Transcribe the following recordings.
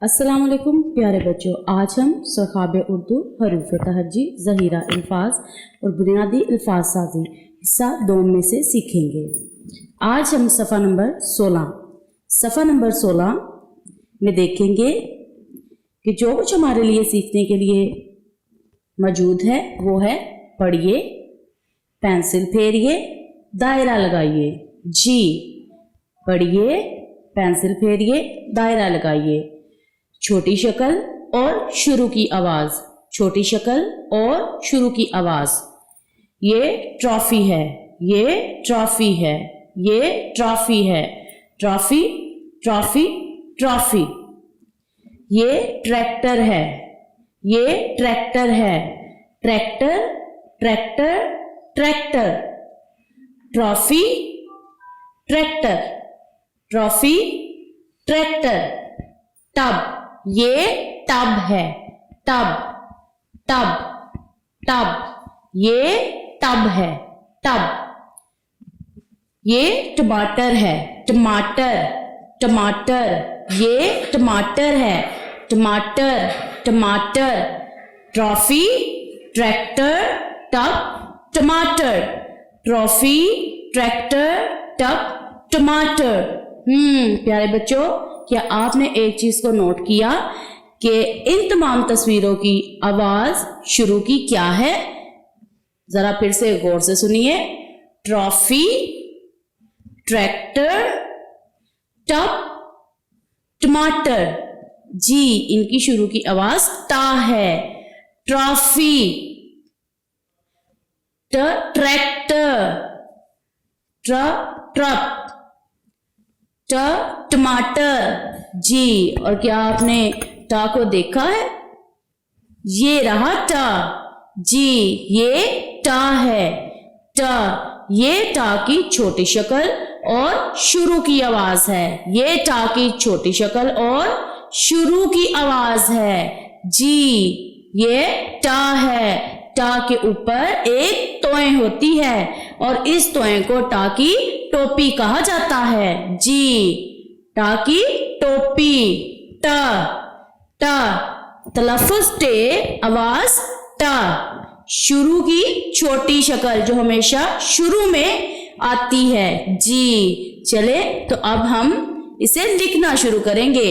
अस्सलाम वालेकुम प्यारे बच्चों, आज हम सरखाब उर्दू हरूफ तहज्जी ज़हीरा अल्फाज और बुनियादी अल्फाज साजी हिस्सा 2 में से सीखेंगे। आज हम सफ़ा नंबर 16 में देखेंगे कि जो कुछ हमारे लिए सीखने के लिए मौजूद है वो है पढ़िए, पेंसिल फेरिए, दायरा लगाइए। जी, पढ़िए, पेंसिल फेरिए, दायरा लगाइए। छोटी शक्ल और शुरू की आवाज, छोटी शक्ल और शुरू की आवाज। ये ट्रॉफी है, ये ट्रॉफी है, ये ट्रॉफी है, ट्रॉफी ट्रॉफी ट्रॉफी। ये ट्रैक्टर है, ये ट्रैक्टर है, tractor tractor tractor. Trophy tractor, trophy tractor. Tub, ये टब है, टब टब टब, ये टब है, टब। ये टमाटर है, टमाटर टमाटर, ये टमाटर है, टमाटर टमाटर। ट्रॉफी ट्रैक्टर टब टमाटर, ट्रॉफी ट्रैक्टर टब टमाटर। प्यारे बच्चों, क्या आपने एक चीज को नोट किया कि इन तमाम तस्वीरों की आवाज शुरू की क्या है? जरा फिर से गौर से सुनिए। ट्रॉफी, ट्रैक्टर, टब, टमाटर। जी, इनकी शुरू की आवाज टा है। ट्रॉफी, ट्रैक्टर, ट्रक, टमाटर। जी, और क्या आपने टा को देखा है? ये रहा टा। जी, ये टा है, टा। ये टा की छोटी शक्ल और शुरू की आवाज है, ये टा की छोटी शक्ल और शुरू की आवाज है। जी, ये टा है। टा के ऊपर एक तोय होती है और इस तोय को टा की टोपी कहा जाता है। जी, टा की टोपी। ट ट, तलफ़ुज़ टे, आवाज ट। शुरू की छोटी शक्ल जो हमेशा शुरू में आती है। जी, चले तो अब हम इसे लिखना शुरू करेंगे।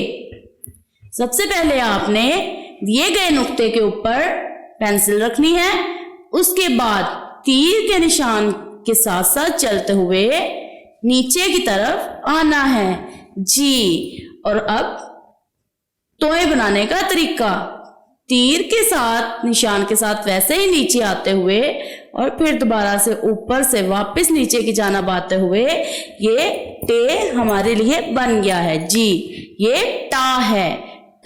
सबसे पहले आपने दिए गए नुक्ते के ऊपर पेंसिल रखनी है, उसके बाद तीर के निशान के साथ साथ चलते हुए नीचे की तरफ आना है। जी, और अब तोय बनाने का तरीका, तीर के साथ निशान के साथ वैसे ही नीचे आते हुए और फिर दोबारा से ऊपर से वापस नीचे की जाना आते हुए ये टे हमारे लिए बन गया है। जी, ये टा है,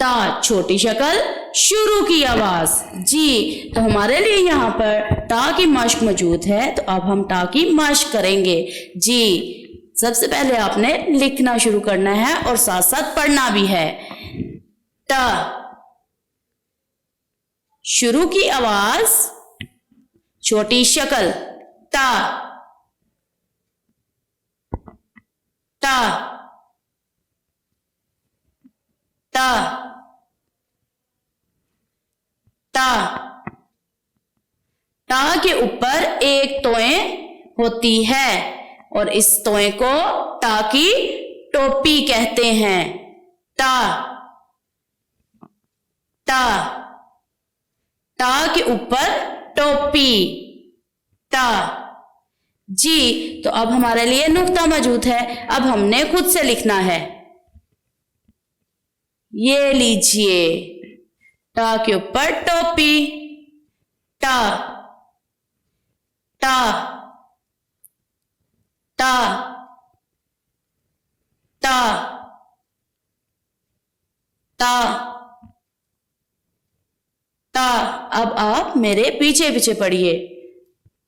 टा छोटी शक्ल, शुरू की आवाज। जी, तो हमारे लिए यहाँ पर टा की मश्क मौजूद है, तो अब हम टा की मश्क करेंगे। जी, सबसे पहले आपने लिखना शुरू करना है और साथ साथ पढ़ना भी है। ट, शुरू की आवाज, छोटी शक्ल, टा टा टा टा। टा के ऊपर एक तोय होती है और इस तोय को टा की टोपी कहते हैं। टा टा, टा के ऊपर टोपी, टा। जी, तो अब हमारे लिए नुक्ता मौजूद है, अब हमने खुद से लिखना है। ये लीजिए, टा के ऊपर टोपी, टा टा टा टा टा टा। अब आप मेरे पीछे पीछे पढ़िए।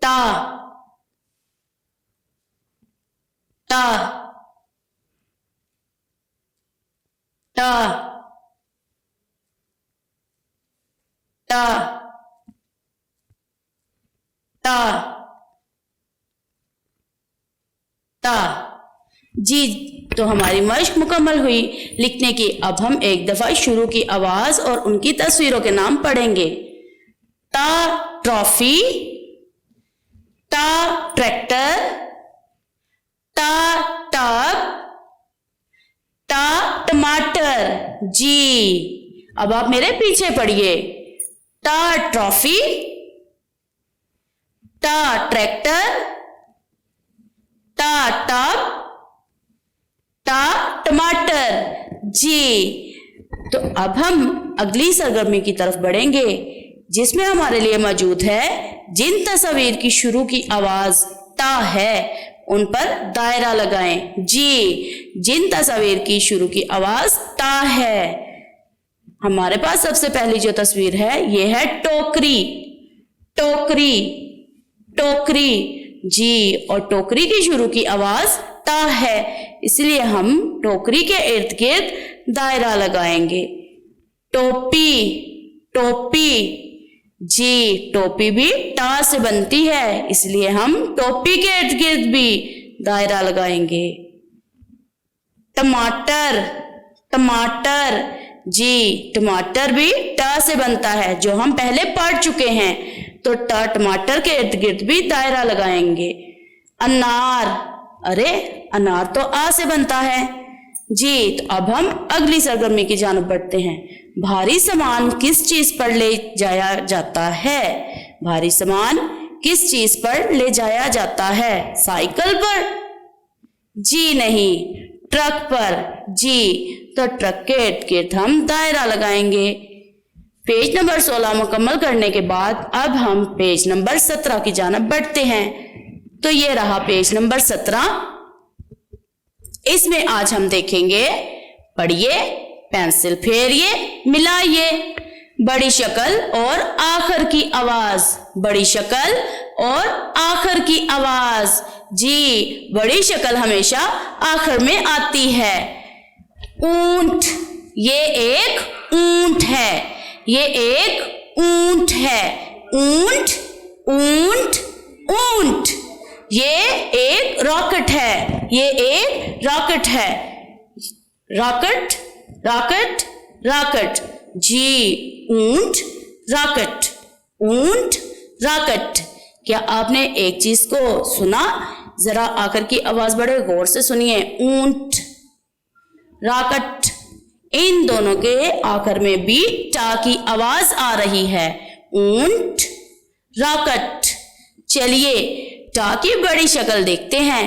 टा टा टा टा टा टा। जी, तो हमारी मशक मुकम्मल हुई लिखने की। अब हम एक दफा शुरू की आवाज और उनकी तस्वीरों के नाम पढ़ेंगे। टा ट्रॉफी, टा ट्रैक्टर, टा टब, टा टमाटर। जी, अब आप मेरे पीछे पढ़िए। टा ट्रॉफी, टा ट्रैक्टर, टा टब, टा टमाटर। जी, तो अब हम अगली सरगर्मी की तरफ बढ़ेंगे जिसमें हमारे लिए मौजूद है जिन तस्वीर की शुरू की आवाज टा है उन पर दायरा लगाएं। जी, जिन तस्वीर की शुरू की आवाज टा है। हमारे पास सबसे पहली जो तस्वीर है ये है टोकरी, टोकरी, टोकरी। जी, और टोकरी की शुरू की आवाज टा है, इसलिए हम टोकरी के इर्द गिर्द दायरा लगाएंगे। टोपी, टोपी। जी, टोपी भी टा से बनती है, इसलिए हम टोपी के इर्द गिर्द भी दायरा लगाएंगे। टमाटर, टमाटर। जी, टमाटर भी टा से बनता है, जो हम पहले पढ़ चुके हैं, तो टा टमाटर के इर्द गिर्द भी दायरा लगाएंगे। अनार, अरे अनार तो आ से बनता है। जी, तो अब हम अगली सरगर्मी की जानिब बढ़ते हैं। भारी सामान किस चीज पर ले जाया जाता है? भारी सामान किस चीज पर ले जाया जाता है? साइकिल पर? जी नहीं, ट्रक पर। जी, तो ट्रक के इर्द गिर्द हम दायरा लगाएंगे। पेज नंबर 16 मुकम्मल करने के बाद अब हम पेज नंबर 17 की जानिब बढ़ते हैं। तो ये रहा पेज नंबर 17। इसमें आज हम देखेंगे, पढ़िए, पेंसिल फेरिए, मिलाइए। बड़ी शक्ल और आखिर की आवाज, बड़ी शक्ल और आखिर की आवाज। जी, बड़ी शक्ल हमेशा आखिर में आती है। ऊंट, ये एक ऊंट है, ये एक ऊंट है। ऊंट, ऊंट, ऊंट। ये एक रॉकेट है, ये एक रॉकेट है। Rocket, rocket, rocket. जी, ऊंट, रॉकेट, ऊंट, रॉकेट। क्या आपने एक चीज को सुना? जरा आखिर की आवाज बड़े गौर से सुनिए। ऊंट, रॉकेट, इन दोनों के आखिर में भी टा की आवाज आ रही है। ऊंट, रॉकेट। चलिए टा की बड़ी शक्ल देखते हैं।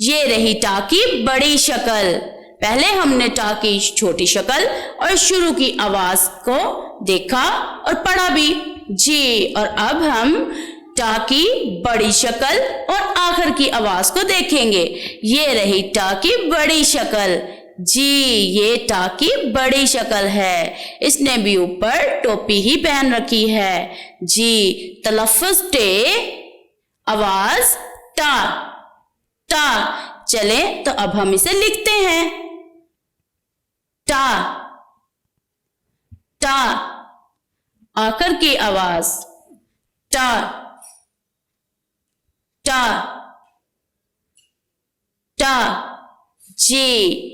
ये रही टा की बड़ी शक्ल। पहले हमने टा की छोटी शक्ल और शुरू की आवाज को देखा और पढ़ा भी। जी, और अब हम टा की बड़ी शक्ल और आखिर की आवाज को देखेंगे। ये रही टा की बड़ी शक्ल। जी, ये टा की बड़ी शक्ल है। इसने भी ऊपर टोपी ही पहन रखी है। जी, तलफ्फुज़ टे, आवाज टा, टा। चले तो अब हम इसे लिखते हैं। टा, टा, आखिर की आवाज टा, टा, टा। जी,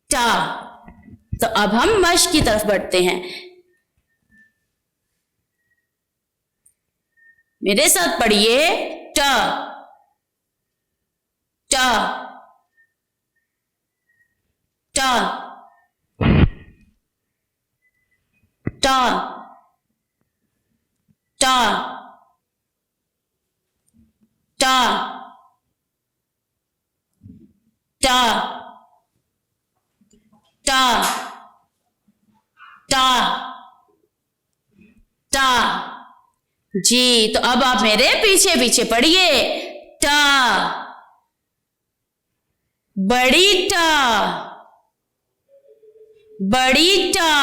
टा। तो अब हम मश्क की तरफ बढ़ते हैं। मेरे साथ पढ़िए। टा, टा, टा, टा, टा, टा, टा, टा, टा, टा। जी, तो अब आप मेरे पीछे पीछे पढ़िए। टा, बड़ी टा, बड़ी टा,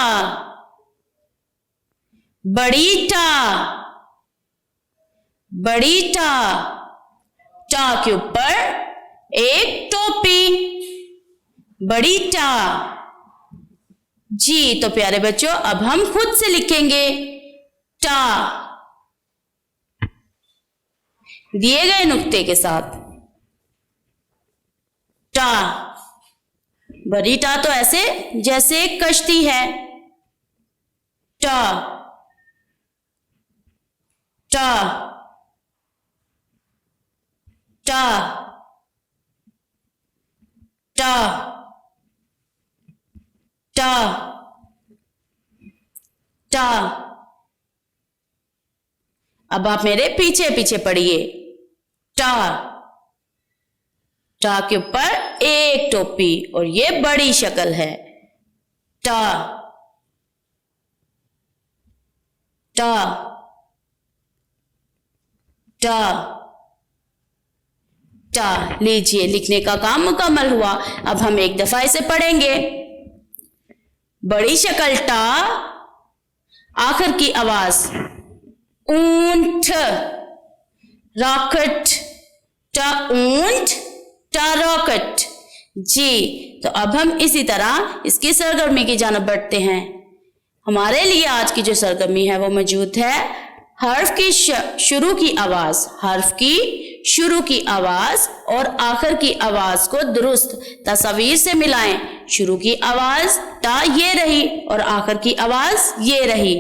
बड़ी टा, बड़ी टा। टा के ऊपर एक टोपी, बड़ी टा। जी, तो प्यारे बच्चों अब हम खुद से लिखेंगे। टा, दिए गए नुक्ते के साथ। टा, बड़ी टा तो ऐसे जैसे एक कश्ती है। टा टा टा टा टा टा। अब आप मेरे पीछे पीछे पढ़िए। टा, टा के ऊपर एक टोपी और ये बड़ी शक्ल है। टा टा टा टा। लीजिए, लिखने का काम मुकम्मल हुआ। अब हम एक दफा इसे पढ़ेंगे। बड़ी शक्ल टा, आखिर की आवाज ऊंट, रॉकेट, टा ऊंट, टा रॉकेट। जी, तो अब हम इसी तरह इसकी सरगर्मी की जानिब बढ़ते हैं। हमारे लिए आज की जो सरगर्मी है वो मौजूद है हर्फ की शुरू की आवाज, हर्फ की शुरू की आवाज और आखिर की आवाज को दुरुस्त तस्वीर से मिलाएं। शुरू की आवाज टा ये रही और आखिर की आवाज ये रही।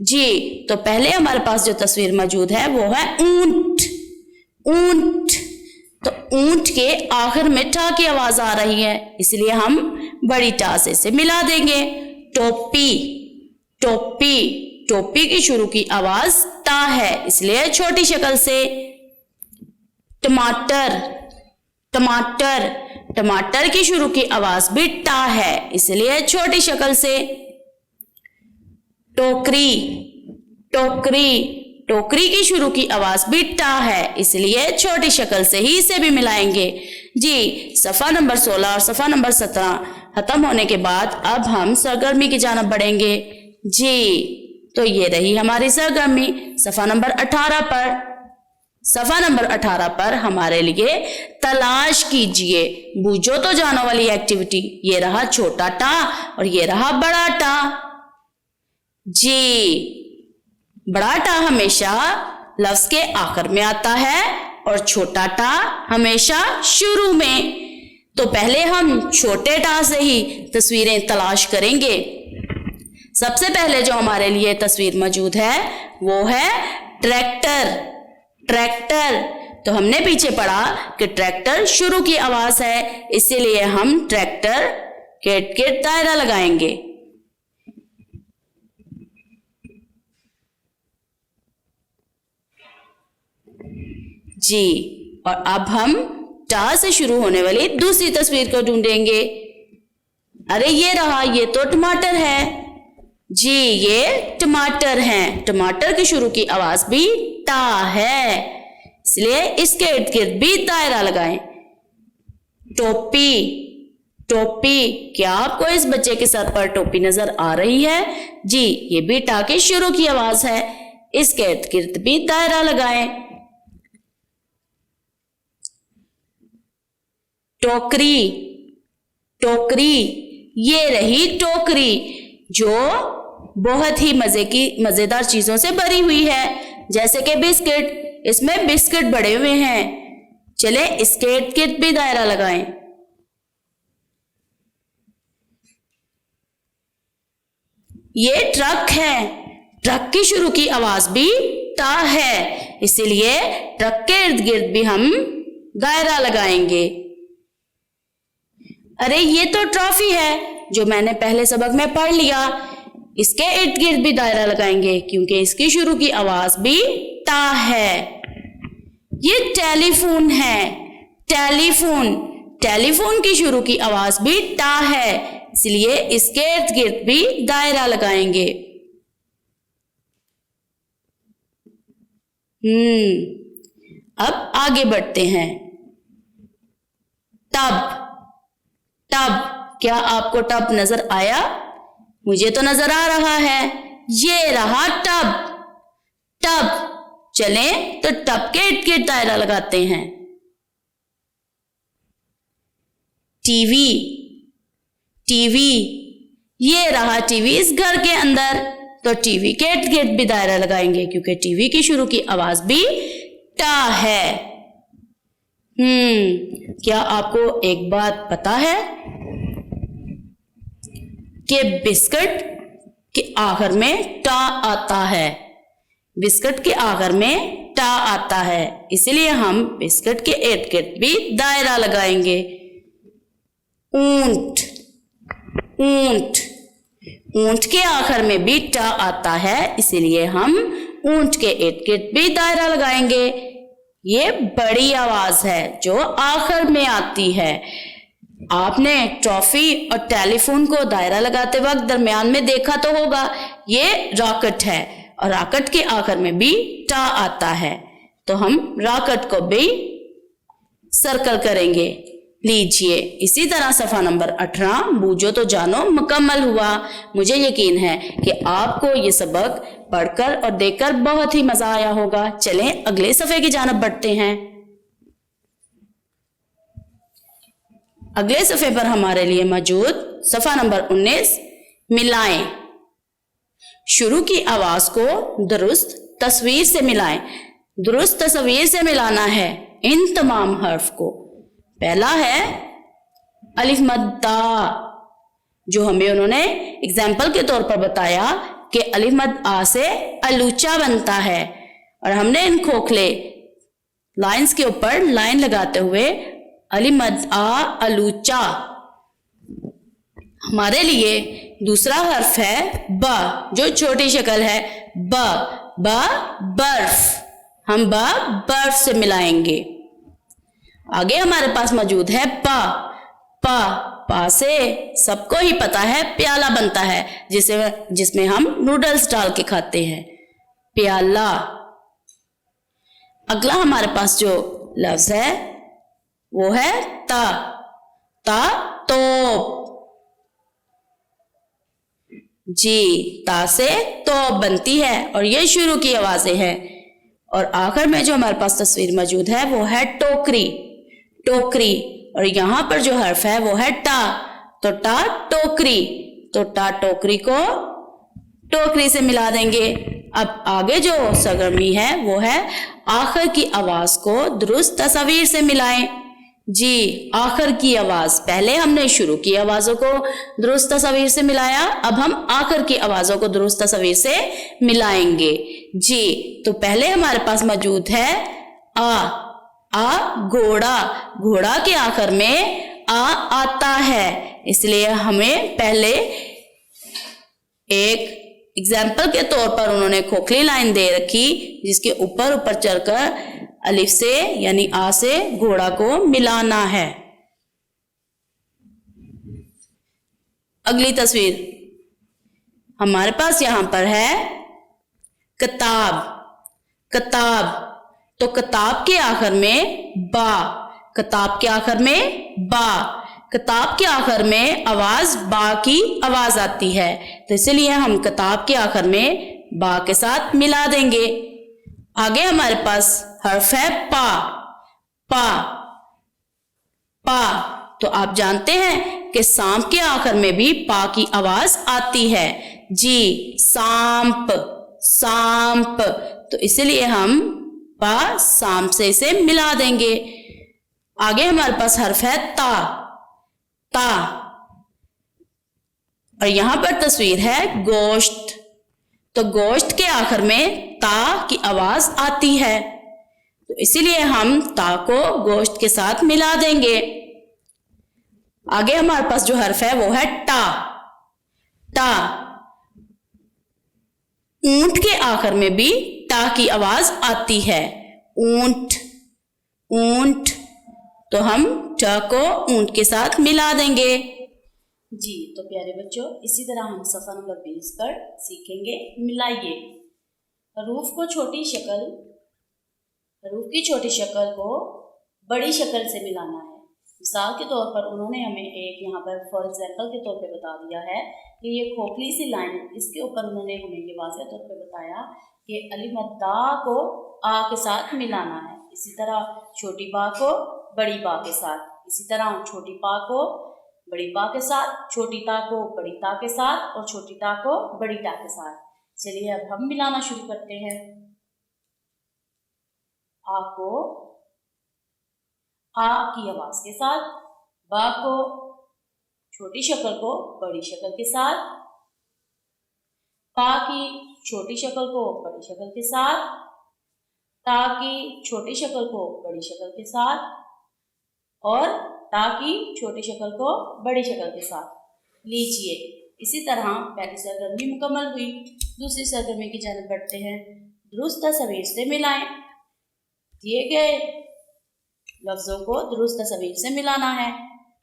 जी, तो पहले हमारे पास जो तस्वीर मौजूद है वो है ऊंट। ऊंट, तो ऊंट के आखिर में टा की आवाज आ रही है, इसलिए हम बड़ी टा से इसे मिला देंगे। टोपी, टोपी, टोपी की शुरू की आवाज टा है, इसलिए छोटी शक्ल से। टमाटर, टमाटर, टमाटर की शुरू की आवाज भी टा है, इसलिए छोटी शक्ल से। टोकरी, टोकरी, टोकरी की शुरू की आवाज भी टा है, इसलिए छोटी शक्ल से ही इसे भी मिलाएंगे। जी, सफा नंबर 16 और सफा नंबर 17 खत्म होने के बाद अब हम सरगर्मी की जानिब बढ़ेंगे। जी, तो ये रही हमारी सरगर्मी सफा नंबर 18 पर। सफा नंबर 18 पर हमारे लिए तलाश कीजिए, बूझो तो जानो वाली एक्टिविटी। ये रहा छोटा टा और ये रहा बड़ा टा। जी, बड़ा टा हमेशा लफ्ज के आखिर में आता है और छोटा टा हमेशा शुरू में। तो पहले हम छोटे टा से ही तस्वीरें तलाश करेंगे। सबसे पहले जो हमारे लिए तस्वीर मौजूद है वो है ट्रैक्टर। ट्रैक्टर, तो हमने पीछे पढ़ा कि ट्रैक्टर शुरू की आवाज है, इसीलिए हम ट्रैक्टर के इर्द-गिर्द दायरा लगाएंगे। जी, और अब हम टा से शुरू होने वाली दूसरी तस्वीर को ढूंढेंगे। अरे ये रहा, ये तो टमाटर है। जी, ये टमाटर हैं। टमाटर की शुरू की आवाज भी टा है, इसलिए इसके इर्द गिर्द भी दायरा लगाएं। टोपी, टोपी, क्या आपको इस बच्चे के सर पर टोपी नजर आ रही है? जी, ये भी टा की शुरू की आवाज है, इसके इर्द गिर्द भी दायरा लगाएं। टोकरी, टोकरी, ये रही टोकरी जो बहुत ही मजेदार चीजों से भरी हुई है, जैसे कि बिस्किट। इसमें बिस्किट बड़े हुए हैं, चले इसके इर्द गिर्द भी दायरा लगाएं। ये ट्रक है, ट्रक की शुरू की आवाज भी टा है, इसीलिए ट्रक के इर्द गिर्द भी हम दायरा लगाएंगे। अरे ये तो ट्रॉफी है, जो मैंने पहले सबक में पढ़ लिया, इसके इर्द गिर्द भी दायरा लगाएंगे क्योंकि इसकी शुरू की आवाज भी टा है। ये टेलीफोन है, टेलीफोन, टेलीफोन की शुरू की आवाज भी टा है, इसलिए इसके इर्द गिर्द भी दायरा लगाएंगे। अब आगे बढ़ते हैं। टब, टब, क्या आपको टब नजर आया? मुझे तो नजर आ रहा है। ये रहा टब। टब, चलें तो टब के इर्द गिर्द दायरा लगाते हैं। टीवी, टीवी, ये रहा टीवी इस घर के अंदर, तो टीवी के इर्द गिर्द भी दायरा लगाएंगे क्योंकि टीवी की शुरू की आवाज भी टा है। क्या आपको एक बात पता है? कि बिस्किट के आखिर में टा आता है। बिस्किट के आखिर में टा आता है, इसलिए हम बिस्किट के इर्द गिर्द भी दायरा लगाएंगे। ऊंट, ऊंट, ऊंट के आखिर में भी टा आता है, इसलिए हम ऊंट के इर्द गिर्द भी दायरा लगाएंगे। ये बड़ी आवाज है जो आखिर में आती है। आपने ट्रॉफी और टेलीफोन को दायरा लगाते वक्त दरमियान में देखा तो होगा, ये रॉकेट है और रॉकेट के आखिर में भी टा आता है, तो हम रॉकेट को भी सर्कल करेंगे। लीजिए, इसी तरह सफ़ा नंबर 18 बूझो तो जानो मुकम्मल हुआ। मुझे यकीन है कि आपको ये सबक पढ़कर और देखकर बहुत ही मजा आया होगा। चलें अगले सफ़े की जानिब बढ़ते हैं। अगले सफ़े पर हमारे लिए मौजूद सफ़ा नंबर 19 मिलाएं। शुरू की आवाज को दुरुस्त तस्वीर से मिलाएं। दुरुस्त तस्वीर से मिलाना है इन तमाम हर्फ को। पहला है अलिफ मद ता, जो हमें उन्होंने एग्जाम्पल के तौर पर बताया कि अलिफ मद आ से अलूचा बनता है, और हमने इन खोखले लाइंस के ऊपर लाइन लगाते हुए अलिफ मद आ अलूचा। हमारे लिए दूसरा हर्फ है ब, जो छोटी शक्ल है ब। ब बर्फ, हम ब बर्फ से मिलाएंगे। आगे हमारे पास मौजूद है पा। पा, पा से सबको ही पता है प्याला बनता है, जिसमें हम नूडल्स डाल के खाते हैं, प्याला। अगला हमारे पास जो लफ्ज है वो है ता। ता तोप, जी, ता से तोप बनती है और ये शुरू की आवाजें हैं। और आखिर में जो हमारे पास तस्वीर मौजूद है वो है टोकरी। टोकरी, और यहाँ पर जो हर्फ है वो है टा, तो टा टोकरी, तो टा टोकरी को टोकरी से मिला देंगे। अब आगे जो सरगर्मी है वो है आखिर की आवाज को दुरुस्त तस्वीर से मिलाएं। जी, आखिर की आवाज, पहले हमने शुरू की आवाजों को दुरुस्त तस्वीर से मिलाया, अब हम आखिर की आवाजों को दुरुस्त तस्वीर से मिलाएंगे। जी, तो पहले हमारे पास मौजूद है आ। आ घोड़ा, घोड़ा के आखिर में आ आता है, इसलिए हमें पहले एक एग्जाम्पल के तौर पर उन्होंने खोखली लाइन दे रखी, जिसके ऊपर ऊपर चढ़कर अलिफ से यानी आ से घोड़ा को मिलाना है। अगली तस्वीर हमारे पास यहां पर है किताब। किताब, तो किताब के आखिर में बा, किताब के आखिर में बा, किताब के आखिर में आवाज बा की आवाज आती है, तो इसलिए हम किताब के आखिर में बा के साथ मिला देंगे। आगे हमारे पास हर्फ है पा। पा, पा, तो आप जानते हैं कि सांप के आखिर में भी पा की आवाज आती है। जी, सांप, सांप, तो इसलिए हम पा सांप से इसे मिला देंगे। आगे हमारे पास हर्फ है ता। ता, और यहां पर तस्वीर है गोश्त, तो गोश्त के आखिर में ता की आवाज आती है, तो इसीलिए हम ता को गोश्त के साथ मिला देंगे। आगे हमारे पास जो हर्फ है वो है टा। टा, ऊंट के आखिर में भी टा की आवाज आती है, ऊंट, ऊंट, तो हम ट को ऊंट के साथ मिला देंगे। जी, तो प्यारे बच्चों, इसी तरह हम सफ़ा नंबर 20 पर सीखेंगे मिलाइए। हरूफ को छोटी शक्ल, हरूफ की छोटी शक्ल को बड़ी शक्ल से मिलाना है। मिसाल के तौर पर उन्होंने हमें एक यहाँ पर फॉर एग्जाम्पल के तौर पे बता दिया है कि ये खोखली सी लाइन, इसके ऊपर उन्होंने हमें ये वाज़ेह तौर पे बताया कि अलिफ मद दा को आ के साथ मिलाना है। इसी तरह छोटी बा को बड़ी बा के साथ, इसी तरह छोटी पा को बड़ी पा के साथ, छोटी ता को बड़ी ता के साथ और छोटी ता को बड़ी ता के साथ। चलिए अब हम मिलाना शुरू करते हैं। आ को आ की आवाज के साथ, बा को छोटी शक्ल को बड़ी शक्ल के साथ, पा की छोटी शक्ल को बड़ी शक्ल के साथ, ता की छोटी शक्ल को बड़ी शक्ल के साथ और ता की छोटी शक्ल को बड़ी शक्ल के साथ। लीजिए, इसी तरह पहली सरगर्मी मुकम्मल हुई। दूसरी सरगर्मी की जानिब बढ़ते हैं। दुरुस्त तस्वीर से मिलाएं। दिए गए लफ्ज़ों को दुरुस्त तस्वीर से मिलाना है।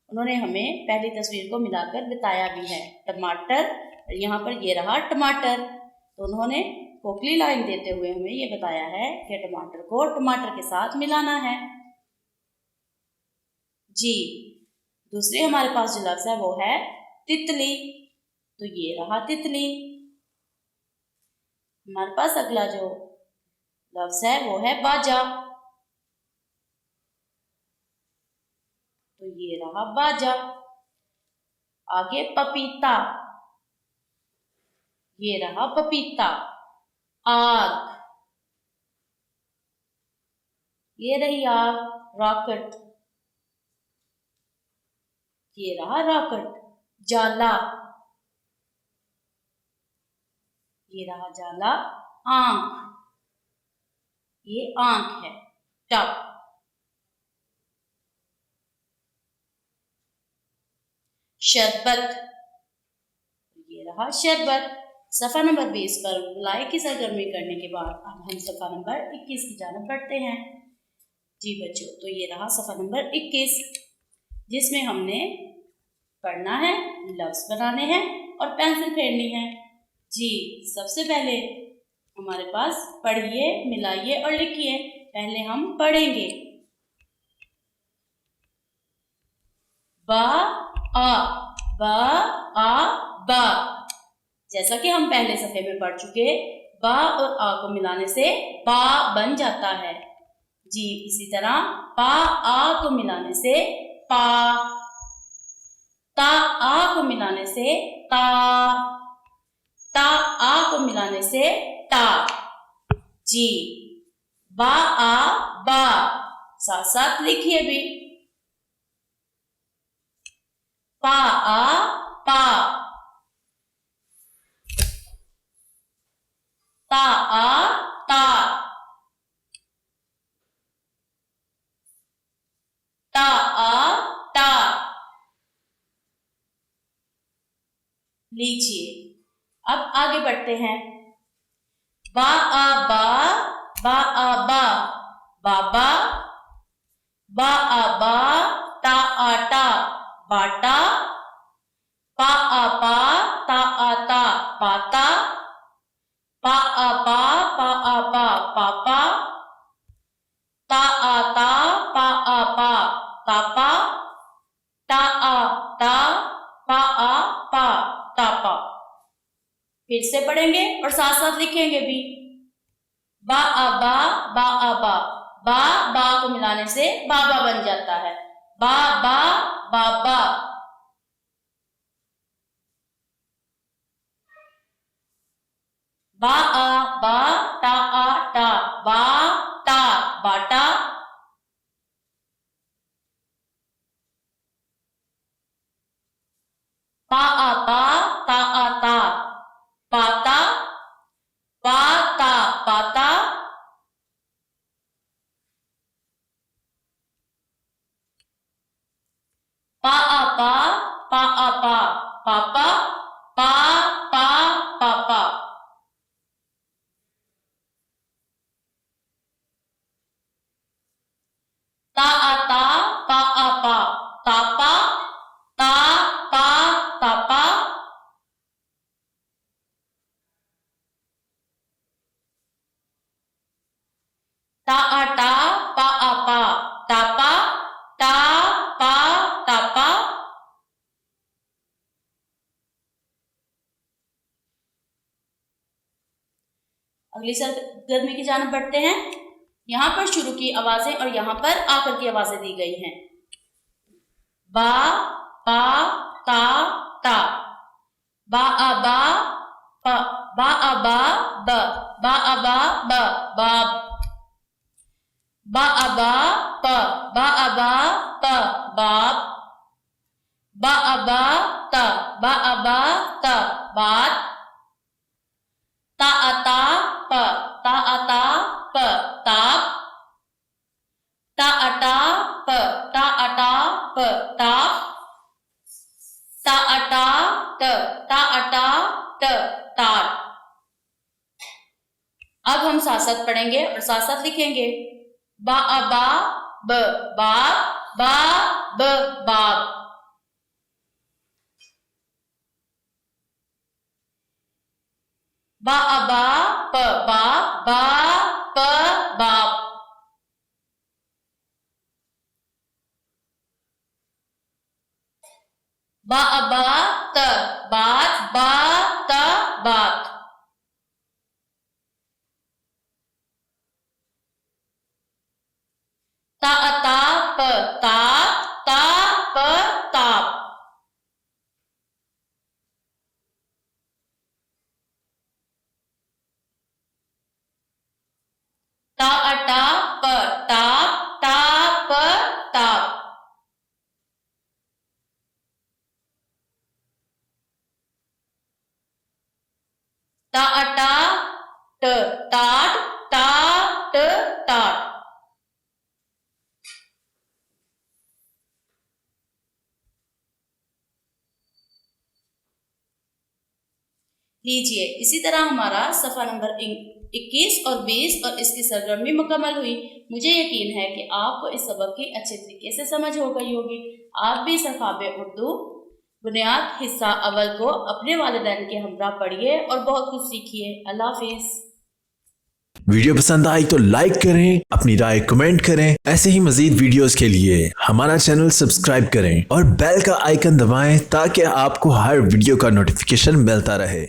उन्होंने हमें पहली तस्वीर को मिलाकर बताया भी है। टमाटर, यहाँ पर ये रहा टमाटर, तो उन्होंने खोखली लाइन देते हुए हमें ये बताया है कि टमाटर को टमाटर के साथ मिलाना है। जी, दूसरी हमारे पास जो लफ्ज़ है वो है तितली, तो ये रहा तितली। हमारे पास अगला जो लफ्ज़ है वो है बाजा, तो ये रहा बाजा। आगे पपीता, ये रहा पपीता। आग, ये रही आग। रॉकेट, ये रहा रॉकेट। जाला, ये रहा जाला। आंख, ये आंख है। टप, शरबत, ये रहा शरबत। सफ़ा नंबर 20 पर गुलाई की सरगर्मी करने के बाद अब हम सफ़ा नंबर 21 की जानिब बढ़ते हैं। जी बच्चों, तो ये रहा सफ़ा नंबर 21, जिसमें हमने पढ़ना है, लफ्ज़ बनाने हैं और पेंसिल फेरनी है। जी, सबसे पहले हमारे पास पढ़िए, मिलाइए और लिखिए। पहले हम पढ़ेंगे। बा आ, बा आ बा। जैसा कि हम पहले सफ़े में पढ़ चुके, बा और आ को मिलाने से बा बन जाता है। जी, इसी तरह पा आ को मिलाने से पा, ता आ को मिलाने से ता, ता आ को मिलाने से ता। जी, बा आ बा, साथ साथ लिखिए भी। पा आ पा, ता आ ता, ता आ ता। लीजिए, अब आगे बढ़ते हैं। बा आ बा, बा आ बा, बाबा। बा आ बा, ता आ ता, बाटा। पा आ पा, ता आ ता, पाता। पा आ पा, पापा। ता आ ता, पा, तापा। ता आ ता, पा, तापा। फिर से पढ़ेंगे और साथ साथ लिखेंगे भी। बा आ बा, बा को मिलाने से बाबा बन जाता है। बाबा। बा आ बा, ता आ ता, बाटा, बाटा। पा आ पा, ता आ ता, पाता। पाता। पा आ पा, पापा। पापा। ता आ ता, पा, तापा। तापा। ता आ टा, पा आ पा, तापा। तापा। अगली सरगर्मी की जानिब बढ़ते हैं। यहाँ पर शुरू की आवाजें और यहाँ पर आखिर की आवाजें दी गई हैं। बा, पा, ता। बा आ बा, बा आ बा, बा आ बा, बाब। बा आ बा, बा आ बा, बाब। बा अबा ता, बा अबा ता, बात। ता अता प, ता अता प, ताप। ता अटा प, ता अटा प, ताप। ता अटा ट, ता अटा ट, ताट। अब हम साथ साथ पढ़ेंगे और साथ साथ लिखेंगे। बा अबा ब, बाप, बा ब, बाप। बा अबा प, बाप, बा प, बाप। बा अबा त, बात, बा त, बात। ता अता प, ताप, ता प, ताप। ता अटा प, ताप, ता प, ताप। ता अटा ट, टाट, ता ट, टाट। लीजिए, इसी तरह हमारा सफ़ा नंबर 21 और 20 और इसकी सरगर्मी मुकम्मल हुई। मुझे यकीन है कि आपको इस सबक की अच्छे तरीके से समझ हो गई होगी। आप भी सफ़ाबे उर्दू बुनियाद हिस्सा अव्वल को अपने वालिदैन के हमरा पढ़िए और बहुत कुछ सीखिए। अल्लाह हाफिज़। वीडियो पसंद आई तो लाइक करें, अपनी राय कमेंट करें। ऐसे ही मजीद वीडियोस के लिए हमारा चैनल सब्सक्राइब करें और बेल का आइकन दबाएं ताकि आपको हर वीडियो का नोटिफिकेशन मिलता रहे।